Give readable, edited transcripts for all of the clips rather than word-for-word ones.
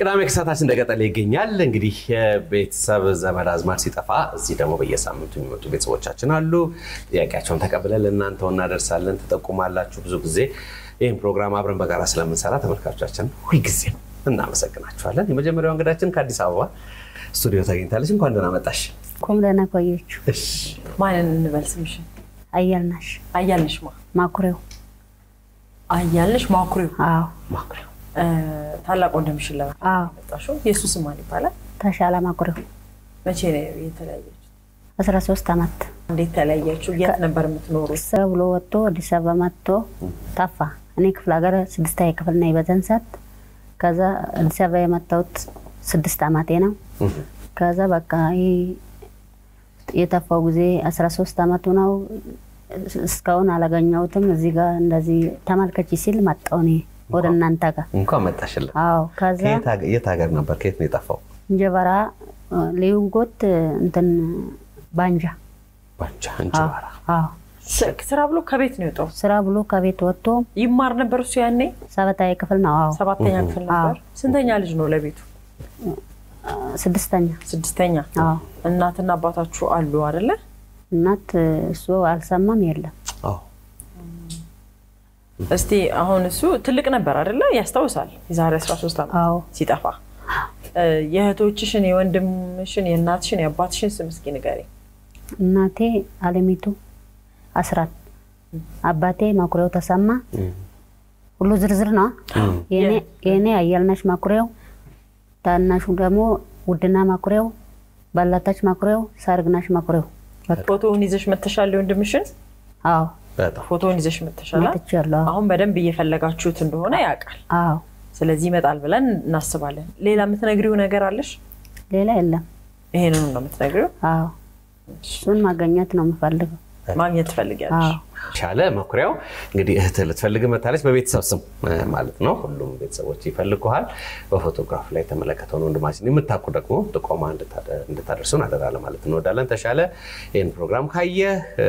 ቅዳሜ ከሰዓታችን እንደቀጠለ ይገኛል እንግዲህ ቤተሰብ ዘመድ አዝማድ ሲጠፋ እዚህ ደግሞ በየሳምንቱ የሚመጡ ቤተሰቦቻችን አሉ ጥያቄያቸውን ተቀብለን ለእናንተው እናደርሳለን ተጠቁማላችሁ ብዙ ጊዜ ይሄን ፕሮግራም አብረን በጋራ ስለምንሰራ ተመልካቾቻችን ሁሉ ጊዜ እናመሰግናችኋለን የመጀመሪያው እንግዳችን ከአዲስ አበባ ስቱዲዮ ተገኝታለች እንኳን ደህና መጣሽ እንኳን ደህና ቆያችሁ እሺ ማንን እንበልስምሽ አያልነሽ ማኩሬው አያልነሽ ማኩሬው አዎ ማኩሬው ታላቅ ወንድምሽ ለማጣሹ ኢየሱስ ማን ይባላል ተሻለ ማኩሬው መቼ ነው የተለያያችሁ 13 አመት እንዴት ተለያያችሁ የት ነበር የምትኖሩት ሰብሎ ወጥቶ አዲስ አበባ መጥቶ ታፋ እኔ ክፍለ ሀገር 6ኛ ክፍል ነኝ በዘንሳት ከዛ አዲስ አበባ የመጣሁት 6 አመቴ ነው ከዛ በቃ የታፋው ጊዜ 13 አመቱ ነው እስካሁን አላገኘሁትም እዚህ ጋር እንደዚህ ተመልከቺ ሲል መጣሁ እኔ ወደ እናንተ ጋር እንኳን መጣሽልኝ አዎ ከዛ የት ሀገር ነበር ከየት ነው የጠፋው እንጀባራ ሊዩንጎት እንትን ባንጃ እንጀባራ አዎ ስራ ብሎ ከቤት ነው የወጣው ስራ ብሎ ከቤት ወጥቶ ይማር ነበር እሱ ያኔ 7ኛ ክፍል ነው አዎ 7ኛ ክፍል ነበር ስንተኛ ልጅ ነው ለቤቱ 6ኛ አዎ እናትና አባታችሁ አሉ አይደለ እናት እሱ አልሰማም የለም አዎ እስቲ አሁን እሱ ትልቅ ነበር አይደለ ያስታውሳል የዛሬ 13 አመት ሲጠፋ የእህቶችሽን የወንድምሽን የእናትሽን የአባትሽን ስም እስኪ ንገሪ እናቴ አለሚቱ አስራት አባቴ ማኩሬው ተሰማ ሁሉ ዝርዝር ነው የኔ አያልነሽ ማኩሬው ታናሹ ደግሞ ውድና ማኩሬው ባላታች ማኩሬው ሳርግናሽ ማኩሬው ፎቶውን ይዘሽ መተሻል ወንድምሽን አዎ ፎቶውን ይዘሽ መተሻል አሁን በደንብ እየፈለጋችሁት እንደሆነ ያቃል አዎ ስለዚህ ይመጣል ብለን እናስባለን ሌላ የምትነግሪው ነገር አለሽ ሌላ የለም ይሄንን ነው የምትነግሪው አዎ እሱን ማግኘት ነው የምፈልገው ማግኘት ፈልጊያለሽ ሻለ ማኩሬው እንግዲህ እህት ልትፈልግ መታለች በቤተሰብ ስም ማለት ነው ሁሉም ቤተሰቦች ይፈልጉሃል በፎቶግራፍ ላይ ተመለከተው ነው ወንድማችን የምታቁ ደግሞ ጥቆማ እንድታደርሱን አደራለ ማለት ነው ወዳለን ተሻለ ይሄን ፕሮግራም ካየ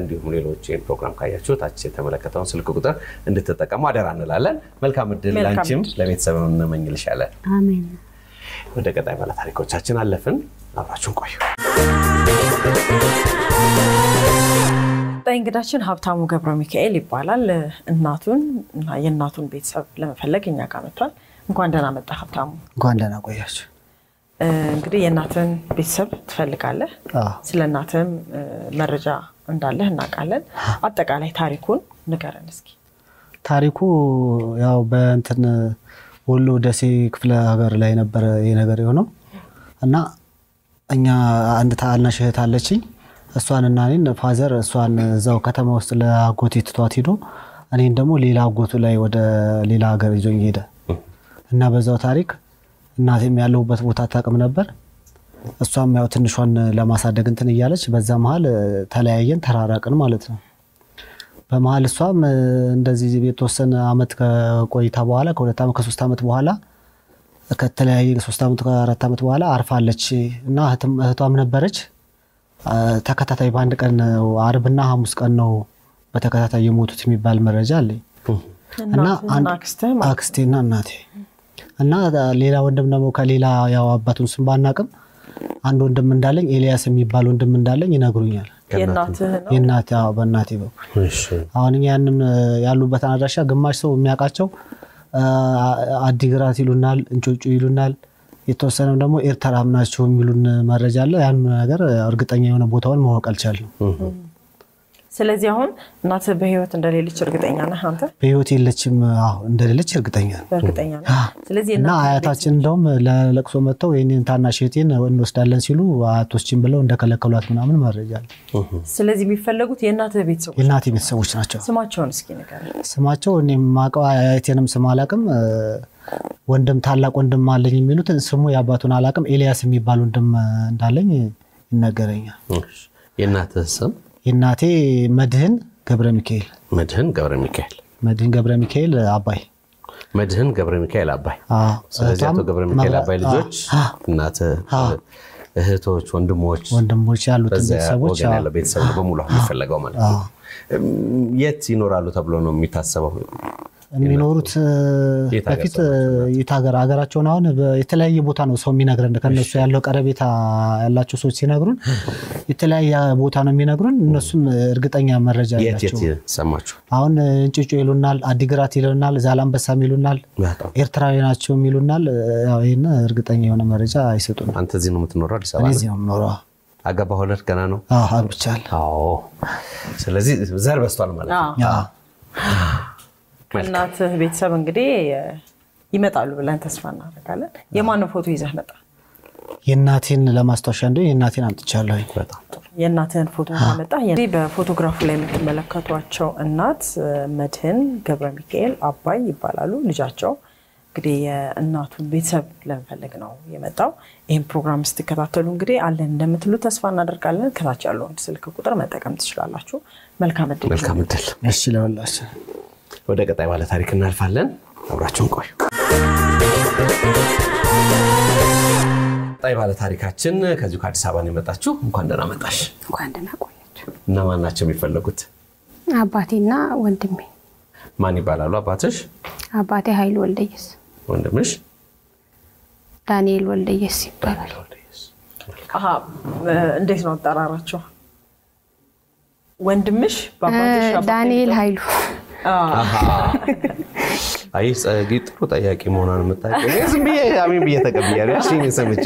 እንዲሁም ሌሎች ይሄን ፕሮግራም ካያችሁ ታች የተመለከተውን ስልክ ቁጥር እንድትጠቀሙ አደራ እንላለን መልካም እድል ላንቺም ለቤተሰብም እንመኝልሻለን አሜን ወደ ቀጣይ ባለ ታሪኮቻችን አለፍን አብራችሁን ቆዩ እንግዳችን ሀብታሙ ገብረ ሚካኤል ይባላል እናቱን እና የእናቱን ቤተሰብ ለመፈለግ እኛ ጋር መጥቷል እንኳን ደህና መጣ ሀብታሙ እንኳን ደህና ቆያችሁ እንግዲህ የእናቱን ቤተሰብ ትፈልጋለህ ስለ እናቱም መረጃ እንዳለህ እናቃለን አጠቃላይ ታሪኩን ንገረን እስኪ ታሪኩ ያው በእንትን ወሎ ደሴ ክፍለ ሀገር ላይ ነበር ይሄ ነገር የሆነው እና እኛ አንድ ታናሽ እህት አለችኝ እሷን እና እኔን ፋዘር እሷን እዛው ከተማ ውስጥ ለአጎቴ ትቷት ሄዶ እኔን ደግሞ ሌላ አጎቱ ላይ ወደ ሌላ ሀገር ይዞኝ ሄደ እና በዛው ታሪክ እናቴም ያለውበት ቦታ ታቀም ነበር እሷም ያው ትንሿን ለማሳደግ እንትን እያለች በዛ መሃል ተለያየን ተራራቅን ማለት ነው በመሃል እሷም እንደዚህ የተወሰነ አመት ከቆይታ በኋላ ከ2 አመት ከ3 አመት በኋላ ከተለያየ 3 አመት ከ4 አመት በኋላ አርፋለች እና እህቷም ነበረች ተከታታይ ባንድ ቀን አርብና ሐሙስ ቀን ነው በተከታታይ የሞቱት የሚባል መረጃ አለ እና አክስቴና እናቴ እና ሌላ ወንድም ደግሞ ከሌላ ያው አባቱን ስም ባናቅም አንድ ወንድም እንዳለኝ ኤልያስ የሚባል ወንድም እንዳለኝ ይነግሩኛል የእናቴ በእናቴ በኩል አሁን ያንን ያሉበት አድራሻ ግማሽ ሰው የሚያውቃቸው አዲግራት ይሉናል እንጮጮ ይሉናል የተወሰነም ደግሞ ኤርትራም ናቸው የሚሉን መረጃ አለ ያን ነገር እርግጠኛ የሆነ ቦታውን ማወቅ አልቻለም ስለዚህ አሁን እናት በህይወት እንደሌለች እርግጠኛ ነህ አንተ በህይወት የለችም አዎ እንደሌለች እርግጠኛ ነኝ ስለዚህ እና አያታችን እንደውም ለለቅሶ መጥተው የኔን ታናሽ እህቴን እንወስዳለን ሲሉ አያቶችን ብለው እንደከለከሏት ምናምን መረጃ አለ ስለዚህ የሚፈልጉት የእናት ቤተሰቦች ናቸው ስማቸውን እስኪ ንገረኝ ስማቸው እኔም ማቀው አያቴንም ስም አላቅም ወንድም ታላቅ ወንድም አለኝ የሚሉት ስሙ ያባቱን አላቅም ኤልያስ የሚባል ወንድም እንዳለኝ ይነገረኛል የእናትህ ስም የእናቴ መድህን ገብረ ሚካኤል መድህን ገብረ ሚካኤል አባይ መድህን ገብረ ሚካኤል አባይ ስለዚህ አቶ ገብረ ሚካኤል አባይ ልጆች እናት እህቶች ወንድሞች ያሉት ቤተሰቦች ያለ ቤተሰብ በሙሉ የሚፈልገው ማለት ነው የት ይኖራሉ ተብሎ ነው የሚታሰበው የሚኖሩት በፊት ሀገራቸውን አሁን የተለያየ ቦታ ነው ሰው የሚነግረን ከነሱ ያለው ቀረቤታ ያላቸው ሰዎች ሲነግሩን የተለያየ ቦታ ነው የሚነግሩን እነሱም እርግጠኛ መረጃ ያላቸው ሰማችሁ አሁን እንጭጮ ይሉናል አዲግራት ይሉናል ዛላምበሳ ይሉናል ኤርትራዊ ናቸው ይሉናል ያው ይሄን እርግጠኛ የሆነ መረጃ አይሰጡም አንተ እዚህ ነው የምትኖረው አዲስ አበባ እዚህ ነው የምኖረው አገባ ሁለት ገና ነው አግብቻለሁ አዎ ስለዚህ ዘር በስቷል ማለት ነው እናት ቤተሰብ እንግዲህ ይመጣሉ ብለን ተስፋ እናደርጋለን የማን ፎቶ ይዘህ መጣ የናቴን ለማስተዋሻ እንደው የናቴን አምጥቻለሁ በጣም የናቴን ፎቶ መጣ እንግዲህ በፎቶግራፉ ላይ የምትመለከቷቸው እናት መድህን ገብረ ሚካኤል አባይ ይባላሉ ልጃቸው እንግዲህ የእናቱን ቤተሰብ ለመፈለግ ነው የመጣው ይሄን ፕሮግራም ስትከታተሉ እንግዲህ አለን እንደምትሉ ተስፋ እናደርጋለን ከታች ያለው ስልክ ቁጥር መጠቀም ትችላላችሁ መልካም እድል እሺ ለወላችሁ ወደ ቀጣይ ባለ ታሪክ እናልፋለን አብራችሁን ቆዩ ቀጣይ ባለ ታሪካችን ከዚህ ከአዲስ አበባ ነው የመጣችሁ እንኳን ደህና መጣሽ እንኳን ደህና ቆያችሁ እና ማን ናቸው የሚፈልጉት አባቴና ወንድሜ ማን ይባላሉ አባትሽ አባቴ ኃይሉ ወልደየስ ወንድምሽ ዳንኤል ወልደየስ ይባላል እንዴት ነው አጠራራቸው ወንድምሽ ባባትሽ ዳንኤል ኃይሉ አይ ጥሩ ጠያቂ መሆኗን መጣቀኝ ዝም ብዬ አሜን ብዬ ተቀበያለሁ እሺ ሰምቼ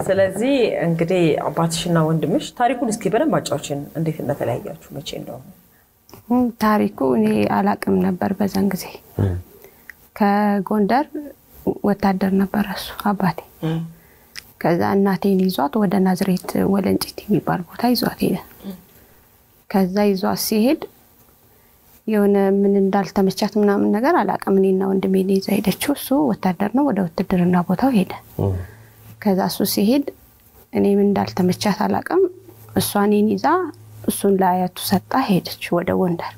ስለዚህ እንግዲህ አባትሽና ወንድምሽ ታሪኩን እስኪ በደንብ አጫውችን እንዴት እንደተለያያችሁ መቼ እንደሆነ ታሪኩ እኔ አላቅም ነበር በዛን ጊዜ ከጎንደር ወታደር ነበር እሱ አባቴ ከዛ እናቴን ይዟት ወደ ናዝሬት ወለንጭት የሚባል ቦታ ይዟት ሄደ ከዛ ይዟት ሲሄድ የሆነ ምን እንዳልተመቻት ምናምን ነገር አላቅም እኔና ወንድሜ ይዛ ሄደችው እሱ ወታደር ነው ወደ ውትድርና ቦታው ሄደ ከዛ እሱ ሲሄድ እኔ ምን እንዳልተመቻት አላቅም እሷ እኔን ይዛ እሱን ለአያቱ ሰጣ ሄደች ወደ ጎንደር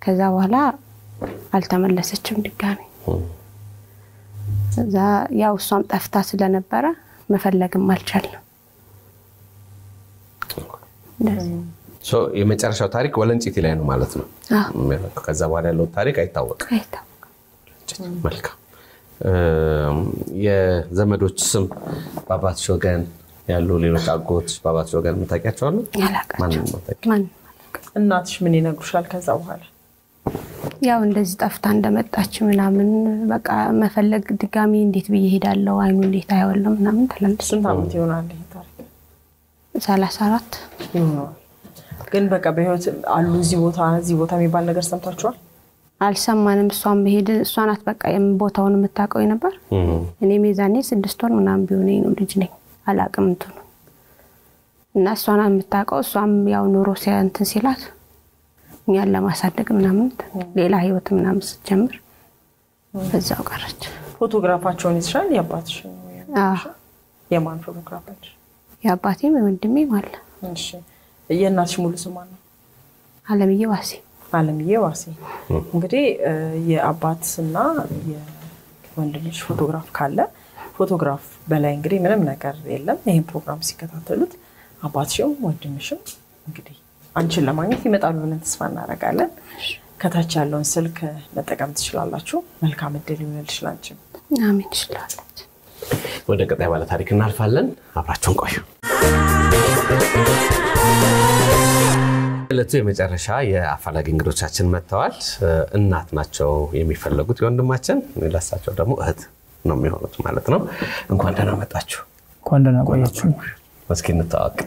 ከዛ በኋላ አልተመለሰችም ድጋሚ እዛ ያው እሷም ጠፍታ ስለነበረ መፈለግም አልቻለም የመጨረሻው ታሪክ ወለንጭቲ ላይ ነው ማለት ነው ከዛ በኋላ ያለው ታሪክ አይታወቅም መልካም የዘመዶች ስም ባባትሽ ወገን ያሉ ሌሎች አጎት ባባትሽ ወገን መታቂያቸው አሉ ማን እናትሽ ምን ይነግሩሻል ከዛ በኋላ ያው እንደዚህ ጠፍታ እንደመጣች ምናምን በቃ መፈለግ ድጋሚ እንዴት ብዬ ሄዳለሁ አይኑ እንዴት አያወለው ምናምን ተለምደ ስንት አመት ይሆናል ይሄ ታሪክ 34 ይሆናል ግን በቃ በህይወት አሉ እዚህ ቦታ የሚባል ነገር ሰምታችኋል አልሰማንም እሷን በሄድ እሷናት በቃ ቦታውን የምታውቀው ነበር እኔ ሜዛኔ 6 ወር ምናምን ቢሆነኝ ነው ልጅ ነኝ አላቅም እንትኑ እና እሷና የምታውቀው እሷም ያው ኑሮ ሲያንተን ሲላት እኛን ለማሳደግ ምናምን ሌላ ህይወት ምናምን ስትጀምር በዛው ቀረች ፎቶግራፋቸውን ይስራል ያባትሽ የማን ፎቶግራፋች ያባቴም ወንድሜ ማለት እሺ የእናትሽ ሙሉ ስም ነው አለምዬ ዋሴ እንግዲህ የአባትና የወንድምሽ ፎቶግራፍ ካለ ፎቶግራፍ በላይ እንግዲህ ምንም ነገር የለም ይሄን ፕሮግራም ሲከታተሉት አባትሽም ወንድምሽም እንግዲህ አንቺን ለማግኘት ይመጣሉ ብለን ተስፋ እናደርጋለን ከታች ያለውን ስልክ መጠቀም ትችላላችሁ መልካም እድል ይሁንልሽ ላንቺ አሜን ይችላል ወደ ቀጣይ ባለ ታሪክ እናልፋለን አብራችሁን ቆዩ ለቱ የመጨረሻ የአፋላጊ እንግዶቻችን መጥተዋል እናት ናቸው የሚፈልጉት የወንድማችን ለሳቸው ደግሞ እህት ነው የሚሆኑት ማለት ነው እንኳን ደህና መጣችሁ እንኳን ደህና ቆያችሁ እስኪ እንተዋወቅ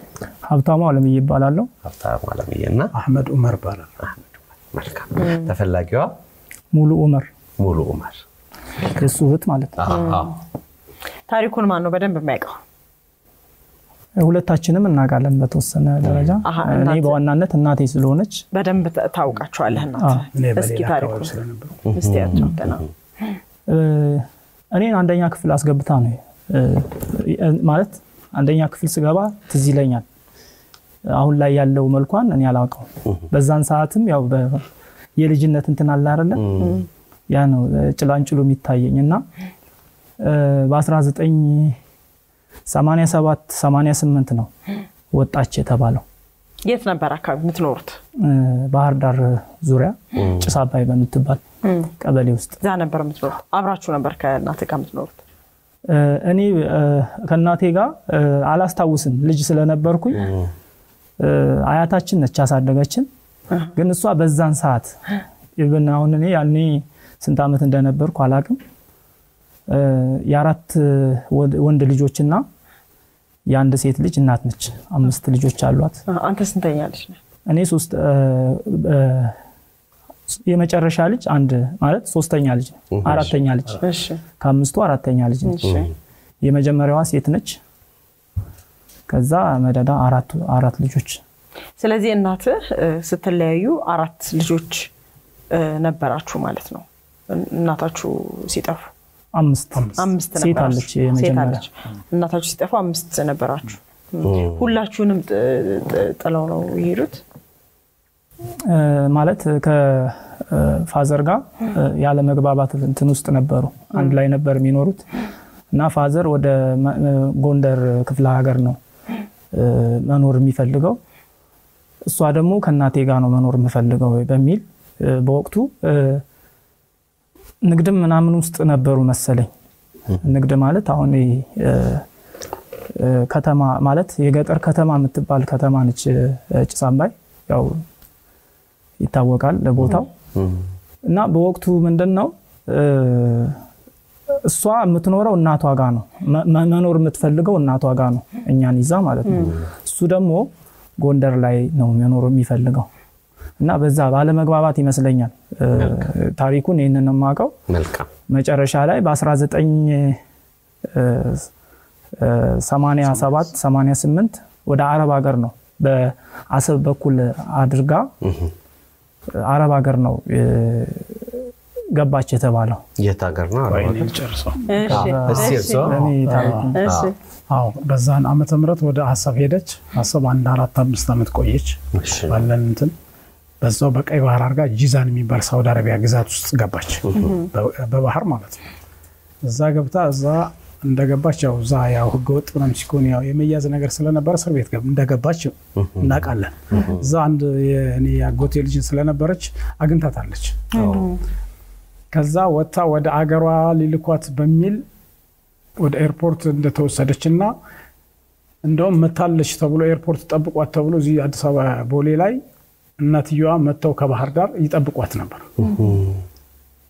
ሀብታሙ አለምዬ ይባላል ሀብታሙ አለምዬና አህመድ ዑመር ይባላል መልካም ተፈላጊዋ ሙሉ ዑመር እሱ እህት ማለት አዎ ታሪኩን ማን ነው በደንብ የሚያውቀው ሁለታችንም እናጋለን በተወሰነ ደረጃ እኔ በዋናነት እናቴ ስለሆነች በደንብ ታውቃቸዋለህ እናት እስኪ ታሪኩን እስቲ ያጫውተና እኔ አንደኛ ክፍል አስገብታ ነው ማለት አንደኛ ክፍል ስገባ ትዝ ይለኛል አሁን ላይ ያለው መልኳን እኔ አላውቀው በዛን ሰዓትም ያው የልጅነት እንትን አለ አይደለ ያ ነው ጭላንጭሉ የሚታየኝና በ1987 88 ነው ወጣች የተባለው የት ነበር አካባቢ የምትኖሩት? ባህር ዳር ዙሪያ ጭስ አባይ በምትባል ቀበሌ ውስጥ እዛ ነበር የምትኖሩት? አብራችሁ ነበር ከእናቴ ጋር የምትኖሩት? እኔ ከእናቴ ጋር አላስታውስም ልጅ ስለነበርኩኝ አያታችን ነች ያሳደገችን ግን እሷ በዛን ሰዓት ኢቭን አሁን እኔ ያኔ ስንት ዓመት እንደነበርኩ አላቅም የአራት ወንድ ልጆችና የአንድ ሴት ልጅ እናት ነች 5 ልጆች አሏት አንተ ስንተኛ ልጅ ነህ? እኔ 3 የመጨረሻ ልጅ አንድ ማለት 3ኛ ልጅ አራተኛ ልጅ እሺ ከአምስቱ አራተኛ ልጅ ነች የመጀመሪያዋ ሴት ነች ከዛ መደዳ አራት ልጆች ስለዚህ እናትህ ስትለያዩ 4 ልጆች ነበራችሁ ማለት ነው እናታችሁ ሲጠፉ 5 ሴት አለች የመጀመሪያ እናታችሁ ሲጠፉ 5 ነበራችሁ ሁላችሁንም ጥለው ነው ይሄዱት ማለት ከፋዘር ጋር ያለ መግባባት እንትን ውስጥ ነበሩ አንድ ላይ ነበር የሚኖሩት እና ፋዘር ወደ ጎንደር ክፍለ ሀገር ነው መኖር የሚፈልገው እሷ ደግሞ ከናቴ ጋር ነው መኖር የምፈልገው በሚል በወቅቱ ንግድም ምናምን ውስጥ ነበሩ መሰለኝ ንግድ ማለት አሁን ከተማ ማለት የገጠር ከተማ የምትባል ከተማ ነች ጭስ አባይ ያው ይታወቃል ለቦታው እና በወቅቱ ምንድነው እሷ የምትኖረው እናቷ ጋር ነው መኖር የምትፈልገው እናቷ ጋር ነው እኛን ይዛ ማለት ነው እሱ ደግሞ ጎንደር ላይ ነው መኖር የሚፈልገው እና በዛ ባለ መግባባት ይመስለኛል ታሪኩን ይሄንን ማቀው መልካም መጨረሻ ላይ በ1987 88 ወደ አረብ ሀገር ነው በአሰብ በኩል አድርጋ አረብ ሀገር ነው ገባች የተባለው የት ሀገር ነው አረብ ሀገር ጨርሰው እሺ አዎ በዛን ዓመተ ምህረት ወደ አሰብ ሄደች አሰብ 4-5 ዓመት ቆየች ባለን እንትን በዛው በቀይ ባህር አርጋ ጂዛን የሚባል ሳውዲ አረቢያ ግዛት ውስጥ ገባች በባህር ማለት ነው እዛ ገብታ እዛ እንደገባች ያው እዛ ያው ህገወጥ ምናምን ሲኮን ያው የመያዝ ነገር ስለነበረ እስር ቤት እንደገባች እናቃለን እዛ አንድ የኔ ያጎቴ ልጅ ስለነበረች አግኝታታለች ከዛ ወጣ ወደ አገሯ ሊልኳት በሚል ወደ ኤርፖርት እንደተወሰደችና እንደውም መታለች ተብሎ ኤርፖርት ጠብቋት ተብሎ እዚህ አዲስ አበባ ቦሌ ላይ እናትየዋ መተው ከባህር ዳር ይጠብቋት ነበር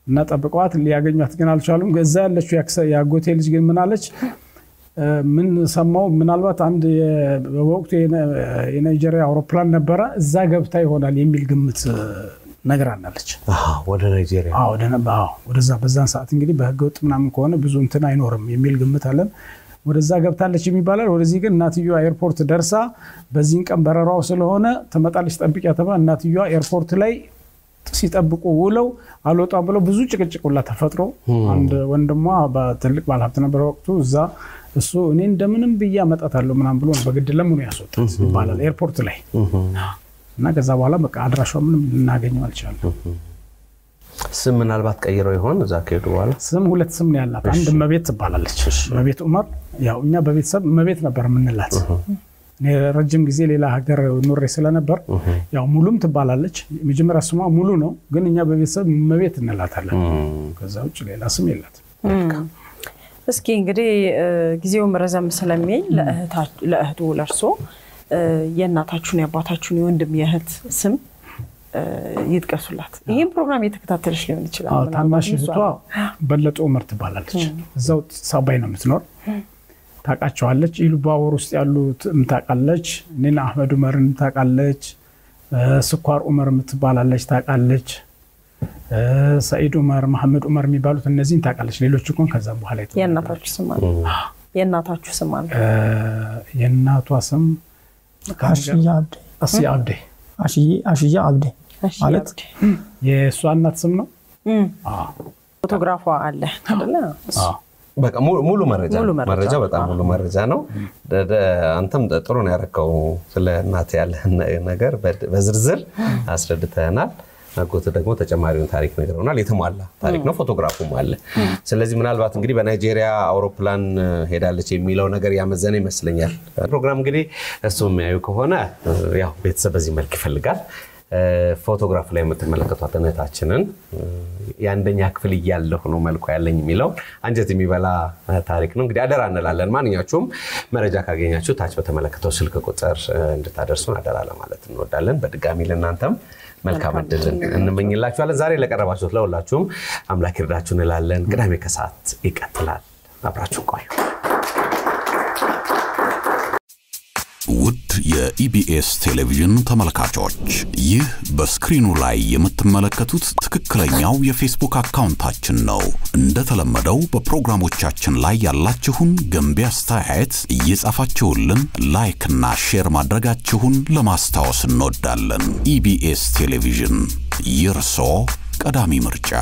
እና ጠብቋት ሊያገኙት ግን አልቻሉም ገዛ ያለችው ያጎቴ ልጅ ግን ምን አለች ምን ሰማው ምናልባት አንድ በወቅቱ የናይጄሪያ አውሮፕላን ነበረ እዛ ገብታ ይሆናል የሚል ግምት ነገር አናለች ወደ ናይጄሪያ ወደዛ በዛን ሰዓት እንግዲህ በህገወጥ ምናምን ከሆነ ብዙ እንትን አይኖርም የሚል ግምት አለን ወደዛ ገብታለች የሚባላል ወደዚህ ግን እናትየዋ ኤርፖርት ደርሳ በዚህን ቀን በረራው ስለሆነ ተመጣለች ጠብቂያ ተባ እናትየዋ ኤርፖርት ላይ ሲጠብቁ ውለው አልወጣም ብለው ብዙ ጭቅጭቁላ ተፈጥሮ አንድ ወንድሟ በትልቅ ባለሀብት ነበር ወቅቱ እዛ እሱ እኔ እንደምንም ብያ መጣታለሁ ምናምን ብሎ በግድ ለምን ያስወጣት ይባላል ኤርፖርት ላይ እና ከዛ በኋላ በቃ አድራሻው ምንም ልናገኘው አልቻለም ስም ምናልባት ቀይረው ይሆን እዛ ከሄዱ በኋላ ስም ሁለት ስም ነው ያላት አንድ መቤት ትባላለች መቤት ዑመር ያው እኛ በቤተሰብ መቤት ነበር ምንላት እኔ ረጅም ጊዜ ሌላ ሀገር ኖሬ ስለነበር ያው ሙሉም ትባላለች መጀመሪያ ስሟ ሙሉ ነው ግን እኛ በቤተሰብ መቤት እንላታለን ከዛ ውጭ ሌላ ስም የላት እስኪ እንግዲህ ጊዜው መረዘም ስለሚል ለእህቱ ለርሶ የእናታችሁን ያባታችሁን የወንድም የእህት ስም ይጥቀሱላት ይሄን ፕሮግራም የተከታተለሽ ሊሆን ይችላል ታናሽ እህቷ በለጦ ዑመር ትባላለች እዛው ሳባይ ነው የምትኖር ታቃቸዋለች ኢሉባወር ውስጥ ያሉት ምታቃለች እኔና አህመድ ዑመርን ታቃለች ስኳር ዑመር ምትባላለች ታቃለች ሰይድ ዑመር መሐመድ ዑመር የሚባሉት እነዚህን ታቃለች ሌሎች እንኳን ከዛም በኋላ የእናታችሁ ስም አለ የእናታችሁ ስም አለ የእናቷ ስም አሽያ አብዴ አሽያ አብዴ ማለት የሷ እናት ስም ነው ፎቶግራፏ አለ አይደለ በቃ ሙሉ መረጃ በጣም ሙሉ መረጃ ነው አንተም ጥሩ ነው ያረከው ስለ እናት ያለ ነገር በዝርዝር አስረድተናል አጎት ደግሞ ተጨማሪውን ታሪክ ነግረውናል የተሟላ ታሪክ ነው ፎቶግራፉም አለ ስለዚህ ምናልባት እንግዲህ በናይጄሪያ አውሮፕላን ሄዳለች የሚለው ነገር ያመዘነ ይመስለኛል ፕሮግራም እንግዲህ እሱ የሚያዩ ከሆነ ያው ቤተሰብ በዚህ መልክ ይፈልጋል ፎቶግራፍ ላይ የምትመለከቷት እህታችንን ያንደኛ ክፍል እያለሁ ነው መልኩ ያለኝ የሚለው አንጀት የሚበላ ታሪክ ነው እንግዲህ አደራ እንላለን ማንኛችሁም መረጃ ካገኛችሁ ታች በተመለከተው ስልክ ቁጥር እንድታደርሱን አደራ ለማለት እንወዳለን በድጋሚ ለእናንተም መልካም እድል እንመኝላችኋለን ዛሬ ለቀረባችሁት ለሁላችሁም አምላክ ይርዳችሁ እንላለን ቅዳሜ ከሰዓት ይቀጥላል አብራችሁ ቆዩ ውድ የኢቢኤስ ቴሌቪዥን ተመልካቾች ይህ በስክሪኑ ላይ የምትመለከቱት ትክክለኛው የፌስቡክ አካውንታችን ነው እንደተለመደው በፕሮግራሞቻችን ላይ ያላችሁን ገንቢ አስተያየት እየጻፋችሁልን ላይክ እና ሼር ማድረጋችሁን ለማስታወስ እንወዳለን ኢቢኤስ ቴሌቪዥን የርሶ ቀዳሚ ምርጫ